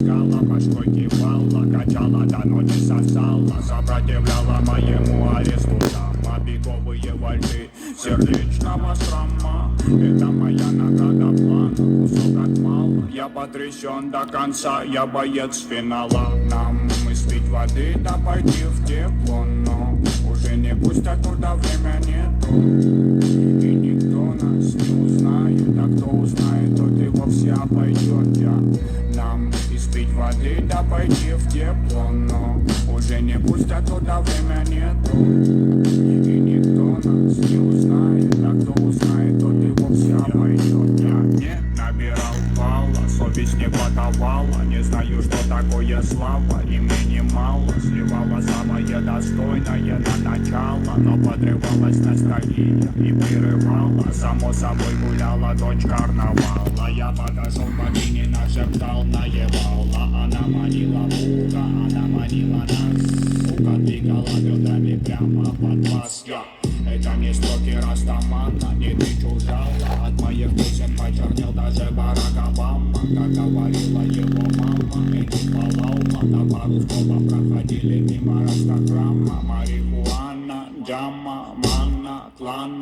Гала башкой кивала, качала, да но не сосала. Сопротивляла моему аресту дама. Беговые вальты сердечного шрама. Это моя награда, план, кусок от мала. Я потрясен до конца, я боец финала. Нам испить воды, да пойти в тепло, но уже не пустят туда, время нету. И никто нас не узнает, а кто узнает, тот и вовсе обойдет. Нам испить воды, да пойти в тепло, но уже не пустят туда, время нету. И никто нас не узнает, а кто узнает, тот и вовсе обойдет. Я не набирал балла, совесть не подавала. Не знаю, что такое слава, и мне мало. Сливала самое достойное на начало, но подрывалась настроение и прерывала. Само собой гуляла дочь карнавала. Я подошел к богине, нашептал, наевала. Она манила Бога, она манила нас. Сука двигала бедрами прямо под вас. Это не строки Растамана, не ты чужала. От моих песен почернел даже Барак Обама. Как говорила его мама, эти полаума на пару слова проходили мимо Растаграма. Марихуана, джама, манна, клана.